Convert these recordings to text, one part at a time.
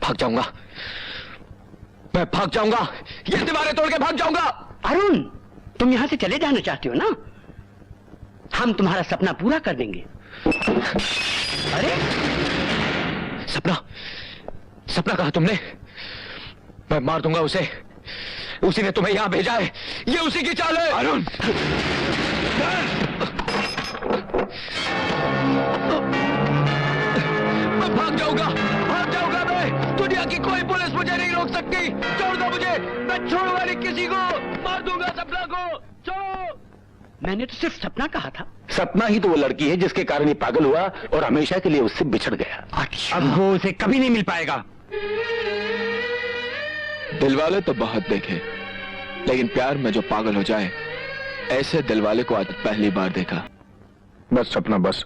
भाग जाऊंगा, मैं भाग जाऊंगा, ये दीवारें तोड़ के भाग जाऊंगा। अरुण, तुम यहां से चले जाना चाहते हो ना? हम तुम्हारा सपना पूरा कर देंगे। अरे सपना, सपना कहा तुमने? मैं मार दूंगा उसे, उसी ने तुम्हें यहां भेजा है, ये उसी की चाल है। अरुण, मैं भाग जाऊंगा मैं, दुनिया की कोई पुलिस मुझे नहीं रोक सकती। छोड़ दो मुझे, मैं छोड़ूंगा नहीं किसी को, मार दूंगा सपना को, छोड़ो। मैंने तो सिर्फ सपना कहा था। सपना ही तो वो लड़की है जिसके कारण ये पागल हुआ और हमेशा के लिए उससे बिछड़ गया। अच्छा। अब वो उसे कभी नहीं मिल पाएगा। दिलवाले तो बहुत देखे, लेकिन प्यार में जो पागल हो जाए, ऐसे दिलवाले को आज पहली बार देखा। बस सपना बस,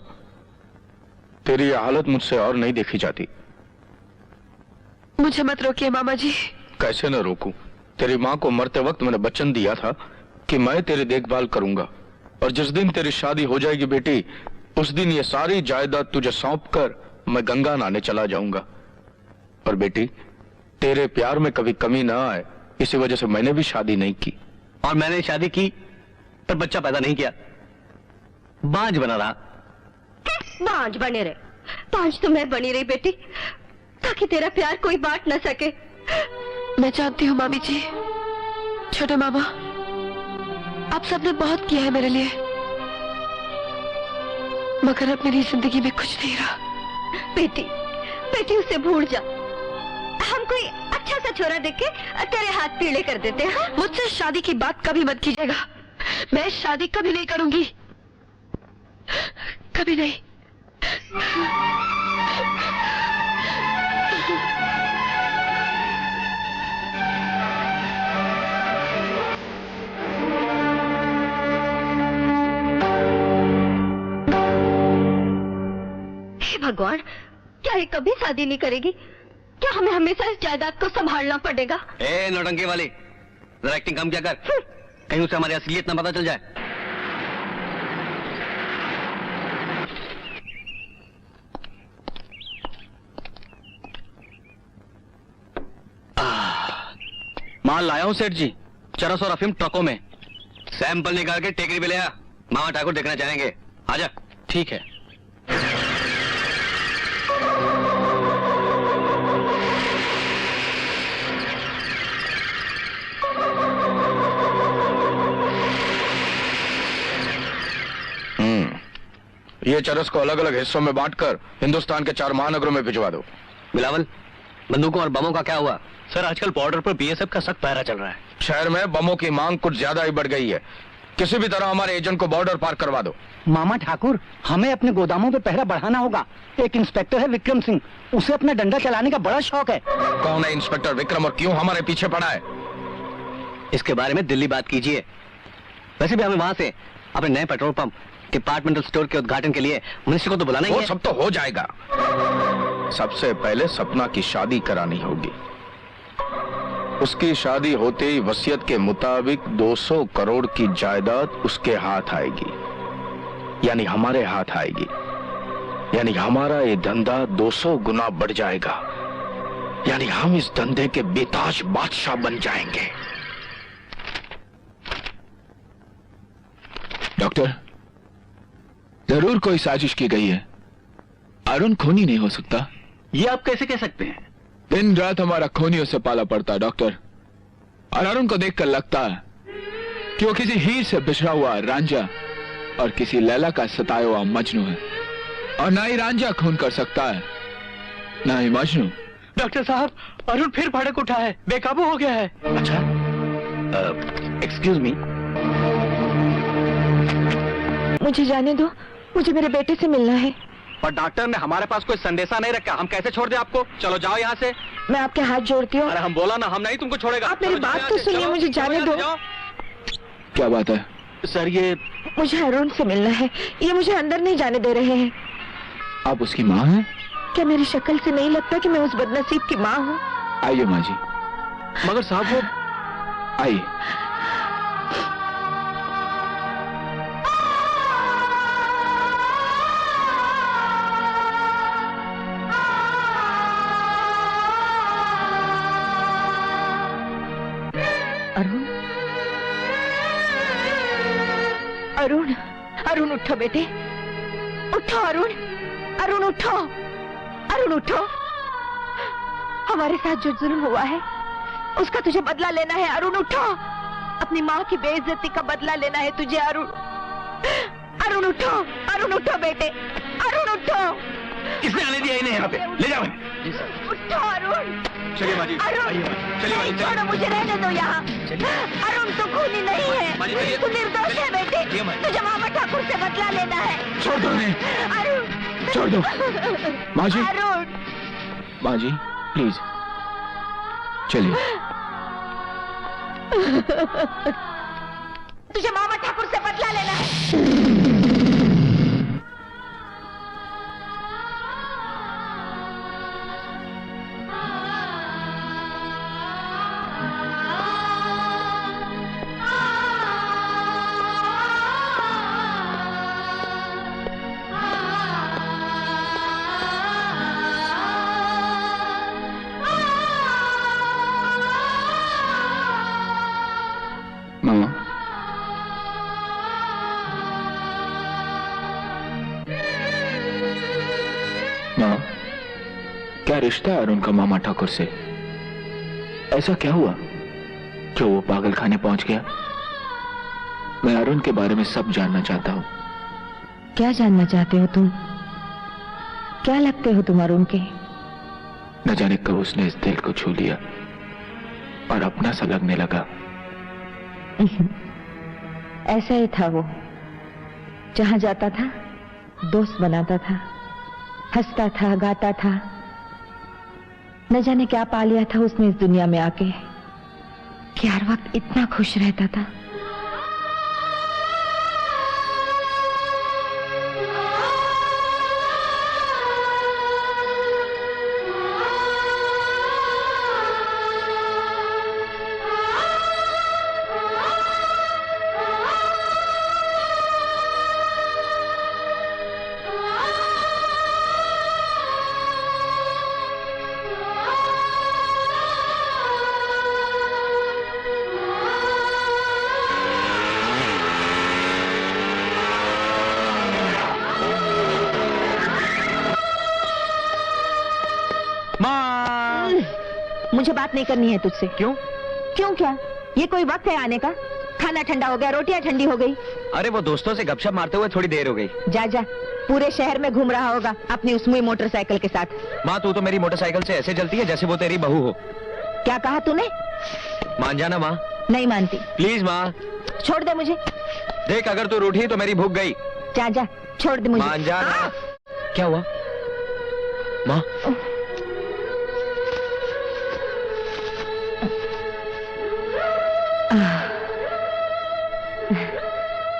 तेरी ये हालत मुझसे और नहीं देखी जाती। मुझे मत रोकिए मामा जी। कैसे न रोकूं? तेरी माँ को मरते वक्त मैंने वचन दिया था कि मैं तेरी देखभाल करूंगा, और जिस दिन तेरी शादी हो जाएगी बेटी, उस दिन ये सारी जायदाद तुझे सौंप कर मैं गंगा नहाने चला जाऊंगा। और बेटी, तेरे प्यार में कभी कमी ना आए, इसी वजह से मैंने भी शादी नहीं की। और मैंने शादी की पर बच्चा पैदा नहीं किया, बांझ बना रहा। बांझ बने रहे, बांझ तो मैं बनी रही बेटी, ताकि तेरा प्यार कोई बांट न सके। मैं जानती हूँ मामी जी, छोटे मामा, आप सबने बहुत किया है मेरे लिए, मगर अब मेरी जिंदगी में कुछ नहीं रहा। बेटी, बेटी उसे भूल जा। हम कोई अच्छा सा छोरा देख के तेरे हाथ पीले कर देते हैं। मुझसे शादी की बात कभी मत कीजिएगा, मैं शादी कभी नहीं करूंगी, कभी नहीं। हे भगवान, क्या ये कभी शादी नहीं करेगी? क्या हमें हमेशा इस जायदाद को संभालना पड़ेगा? ए नौटंकी वाली, जरा एक्टिंग कम क्या कर, कहीं उसे हमारी असलियत ना पता चल जाए। माल लाया हूं सेठ जी, चरस और अफीम ट्रकों में। सैंपल निकाल के टेकरी पे ले आ, मामा ठाकुर देखना चाहेंगे। आजा। ठीक है। ये चरस को अलग अलग हिस्सों में बांटकर हिंदुस्तान के 4 महानगरों में भिजवा दो। बिलावल, बंदूकों और बमों का क्या हुआ? सर, आजकल बॉर्डर पर बीएसएफ का सख्त पहरा चल रहा है। शहर में बमों की मांग कुछ ज्यादा ही बढ़ गई है, किसी भी तरह हमारे एजेंट को बॉर्डर पार करवा दो। मामा ठाकुर, हमें अपने गोदामों पे पहरा बढ़ाना होगा। एक इंस्पेक्टर है विक्रम सिंह, उसे अपना डंडा चलाने का बड़ा शौक है। कौन है इंस्पेक्टर विक्रम और क्यों हमारे पीछे पड़ा है? इसके बारे में दिल्ली बात कीजिए। वैसे भी हमें वहां से अपने नए पेट्रोल पंप, डिपार्टमेंटल स्टोर के उद्घाटन के लिए मिनिस्टर को तो बुलाना ही है। वो सब तो हो जाएगा, सबसे पहले सपना की शादी करानी होगी। उसकी शादी होते ही वसीयत के मुताबिक 200 करोड़ की जायदाद उसके हाथ आएगी, यानी हमारे हाथ आएगी, यानी हमारा ये धंधा 200 गुना बढ़ जाएगा, यानी हम इस धंधे के बेताज बादशाह बन जाएंगे। डॉक्टर, जरूर कोई साजिश की गई है। अरुण खूनी नहीं हो सकता। ये आप कैसे कह सकते हैं? दिन रात हमारा खूनियों से पाला पड़ता है डॉक्टर, और अरुण को देखकर लगता है कि वो किसी हीर से बिछड़ा हुआ रांझा और किसी लैला का सताया हुआ मजनू है, और ना ही रांझा खून कर सकता है, ना ही मजनू। डॉक्टर साहब, अरुण फिर भड़क उठा है, बेकाबू हो गया है। अच्छा, एक्सक्यूज मी। मुझे जाने दो, मुझे मेरे बेटे से मिलना है। पर डॉक्टर ने हमारे पास कोई संदेशा नहीं रखा, हम कैसे छोड़ दें आपको? चलो जाओ यहाँ से। मैं आपके हाथ जोड़ती हूँ। अरे हम बोला ना, हम नहीं तुमको छोड़ेगा। आप मेरी बात तो सुनिए, मुझे जाने दो। क्या बात है? सर, ये मुझे अरुण से मिलना है, ये मुझे अंदर नहीं जाने दे रहे हैं। आप उसकी माँ हैं? क्या मेरी शक्ल से नहीं लगता कि मैं उस बदनसीब की माँ हूँ? आइए माँ जी। मगर साहब वो आइए। अरुण, अरुण उठो बेटे, उठो अरुण, अरुण उठो, अरुण उठो। हमारे साथ जो जुल्म हुआ है उसका तुझे बदला लेना है अरुण, उठो। अपनी माँ की बेइज्जती का बदला लेना है तुझे अरुण। अरुण उठो, अरुण उठो बेटे, अरुण उठो। किसने आने दिया इन्हें यहाँ पे? ले जाओ। उठो अरुण। चलिए माँ जी, अरुण, चलिए नहीं छोड़ो, मुझे रहने दो यहाँ। अरुण तू खूनी नहीं है, तू निर्दोष है बेटे, तुझे मामा ठाकुर से बदला लेना है। छोड़ दो उन्हें, अरुण, छोड़ दो। माँ जी, अरुण, माँ जी प्लीज चलिए। तुझे मामा ठाकुर से बदला लेना है। मामा, माँ, क्या रिश्ता है अरुण का मामा ठाकुर से? ऐसा क्या हुआ जो वो पागल खाने पहुंच गया? मैं अरुण के बारे में सब जानना चाहता हूँ। क्या जानना चाहते हो तुम? क्या लगते हो तुम अरुण के? न जाने कब उसने इस दिल को छू लिया और अपना सा लगने लगा। ऐसा ही था वो, जहां जाता था दोस्त बनाता था, हंसता था, गाता था। न जाने क्या पा लिया था उसने इस दुनिया में आके कि हर वक्त इतना खुश रहता था। मुझे बात नहीं करनी है तुझसे। क्यों? क्यों क्या? ये कोई वक्त है आने का? खाना ठंडा हो गया, रोटियां ठंडी हो गई। अरे वो दोस्तों से गपशप मारते हुए थोड़ी देर हो गई। जा जा, पूरे शहर में घूम रहा होगा अपनी उस मुई मोटरसाइकिल के साथ। माँ तू तो मेरी मोटरसाइकिल से ऐसे जलती है जैसे वो तेरी बहू हो। क्या कहा तूने? मान जाना माँ। नहीं मानती। प्लीज माँ। छोड़ दे मुझे। देख अगर तू रूठी तो मेरी भूख गई। जा जा, छोड़ दे मुझे। मान जाना। क्या हुआ माँ?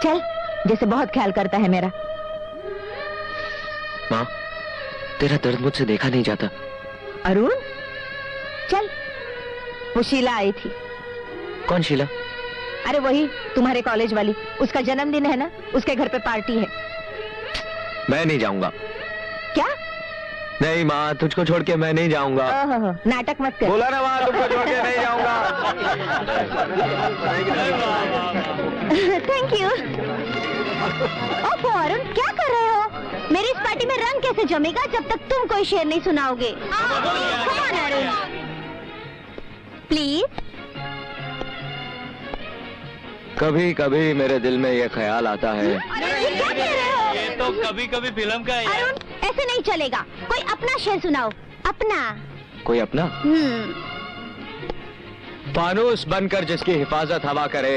चल, जैसे बहुत ख्याल करता है मेरा। माँ तेरा दर्द मुझसे देखा नहीं जाता। अरुण, चल। वो शीला आई थी। कौन शीला? अरे वही तुम्हारे कॉलेज वाली, उसका जन्मदिन है ना, उसके घर पे पार्टी है। मैं नहीं जाऊंगा। क्या? नहीं माँ, तुझको छोड़ के मैं नहीं जाऊंगा। ओहो, नाटक मत कर। बोला ना माँ, तुझको छोड़ के नहीं जाऊंगा। Thank you. ओह अरुण, क्या कर रहे हो? मेरी इस पार्टी में रंग कैसे जमेगा जब तक तुम कोई शेर नहीं सुनाओगे? Come on, Arun, please. कभी कभी मेरे दिल में ये ख्याल आता है। ये क्या कह रहे हो? ये तो कभी कभी फिल्म का है। अरुण, ऐसे नहीं चलेगा। कोई अपना शेर सुनाओ, अपना। कोई अपना? फानूस बनकर जिसकी हिफाजत हवा करे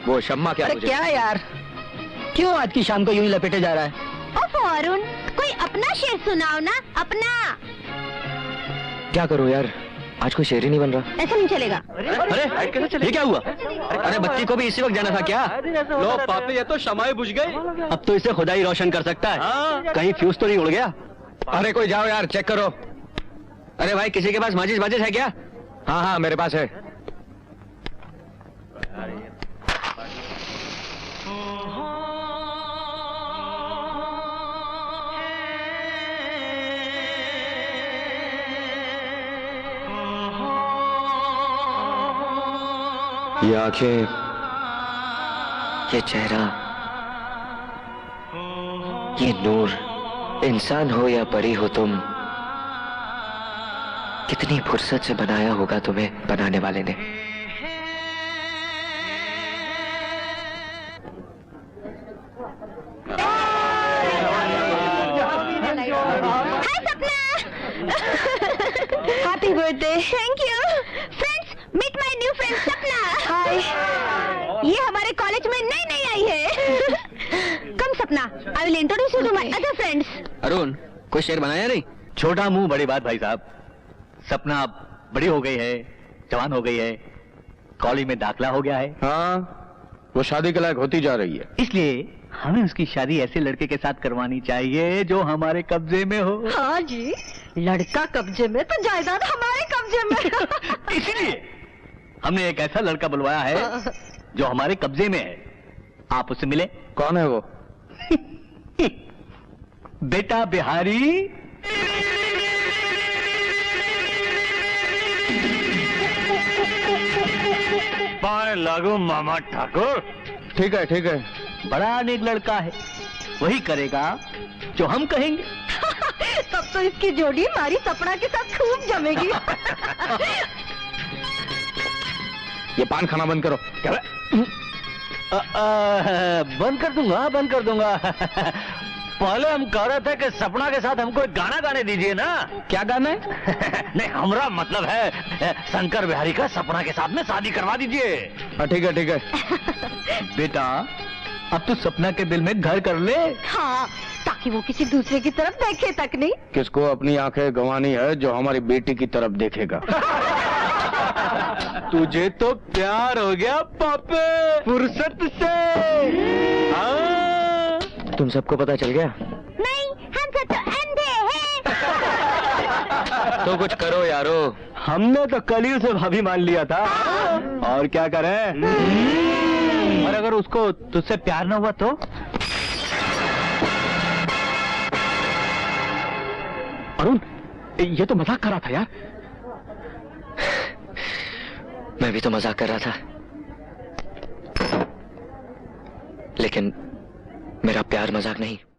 वो शम्मा क्या? अरे मुझे क्या यार, क्यों आज की शाम को यूं ही लपेटे जा रहा है? ओह अरुण, कोई अपना शेर सुनाओ ना, अपना। क्या करूं यार, आज कोई शेर ही नहीं बन रहा। ऐसा नहीं चलेगा। अरे ये क्या हुआ? अरे बच्ची को भी इसी वक्त जाना था क्या? लो पापी, ये तो शमाई बुझ गई। अब तो इसे खुदा ही रोशन कर सकता है। कहीं फ्यूज तो नहीं उड़ गया? अरे कोई जाओ यार, चेक करो। अरे भाई किसी के पास माचिस वाचिस है क्या? हाँ हाँ मेरे पास है। ये आंखें, ये चेहरा, ये नूर, इंसान हो या परी हो तुम, कितनी फुर्सत से बनाया होगा तुम्हें बनाने वाले ने। Happy birthday. Thank you friends, meet my new friend Sapna. Hi, ये हमारे कॉलेज में नई नई आई है। Come Sapna, I will introduce you to my other friends. Arun, कोई शेर बनाया नहीं? छोटा मुंह बड़ी बात भाई साहब। सपना अब बड़ी हो गई है, जवान हो गई है, कॉलेज में दाखिला हो गया है। हाँ, वो शादी के लायक होती जा रही है। इसलिए हमें उसकी शादी ऐसे लड़के के साथ करवानी चाहिए जो हमारे कब्जे में हो। हाँ जी, लड़का कब्जे में तो जायदाद हमारे कब्जे में। इसीलिए हमने एक ऐसा लड़का बुलवाया है जो हमारे कब्जे में है। आप उससे मिले? कौन है वो? बेटा बिहारी। पाए लागू मामा ठाकुर। ठीक है, ठीक है। बड़ा नेक लड़का है, वही करेगा जो हम कहेंगे। तब तो इसकी जोड़ी हमारी सपना के साथ खूब जमेगी। ये पान खाना बंद करो। क्या? बंद कर दूंगा, बंद कर दूंगा। पहले हम कह रहे थे कि सपना के साथ हमको एक गाना गाने दीजिए ना। क्या गाना है? नहीं, हमारा मतलब है शंकर बिहारी का सपना के साथ में शादी करवा दीजिए। ठीक है, ठीक है। बेटा, अब तू सपना के दिल में घर कर ले। हाँ, ताकि वो किसी दूसरे की तरफ देखे तक नहीं। किसको अपनी आंखें गंवानी है जो हमारी बेटी की तरफ देखेगा। तुझे तो प्यार हो गया पापे, फुर्सत से। हाँ। तुम सबको पता चल गया? नहीं, हम सब तो अंधे हैं। तो कुछ करो यारो। हमने तो कल ही उसे भाभी मान लिया था, और क्या करें? और अगर उसको तुझसे प्यार न हुआ तो? अरुण, ये तो मजाक कर रहा था यार। मैं भी तो मजाक कर रहा था, लेकिन मेरा प्यार मजाक नहीं।